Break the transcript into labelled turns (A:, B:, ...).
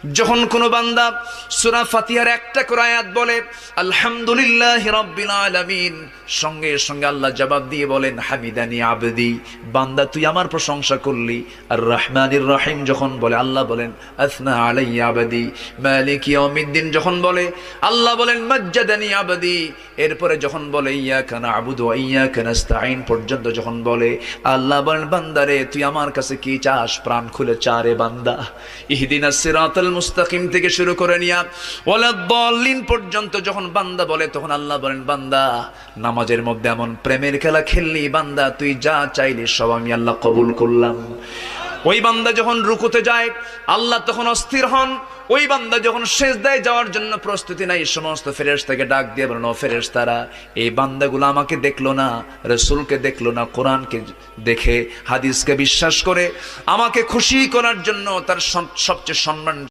A: যখন কোনো বান্দা সূরা ফাতিহার একটা করে আয়াত বলে আলহামদুলিল্লাহি রাব্বিল আলামিন, সঙ্গে সঙ্গে আল্লাহ জবাব দিয়ে বলেন হামিদানি আবদি, বান্দা তুই আমার প্রশংসা করলি। আর রহমানির রহিম যখন বলে আল্লাহ বলেন আসনা আলাইয়া আবদি। মালিক ইয়াউমিদ্দিন যখন বলে আল্লাহ বলেন মাজ্জাদানি আবদি। এরপরে যখন বলে ইয়াকা না'বুদু ওয়া ইয়াকা নাস্তাঈন পর্যন্ত যখন বলে আল্লাহ বলেন বান্দারে তুই আমার কাছে কি চাস, প্রাণ খুলে চারে বান্দা। ইহদিনাস সিরাতাল মুস্তাকিম থেকে শুরু করে নিয়া ওয়ালাদ-দাল্লিন পর্যন্ত যখন বান্দা বলে তখন আল্লাহ বলেন বান্দা নামাজের মধ্যে এমন প্রেমের খেলা খেললি বান্দা, তুই যা চাইলি সব আমি আল্লাহ কবুল করলাম। ওই বান্দা যখন রুকুতে যায় আল্লাহ তখন অস্থির হন। ওই বান্দা যখন সিজদায় যাওয়ার জন্য প্রস্তুতি নাই, সমস্ত ফেরেশতাকে ডাক দিয়ে বলেন ও ফেরেশতারা, এই বান্দাগুলো আমাকে দেখলো না, রাসূলকে দেখলো না, কোরআনকে দেখে হাদিসকে বিশ্বাস করে আমাকে খুশি করার জন্য তার সবচেয়ে সম্মান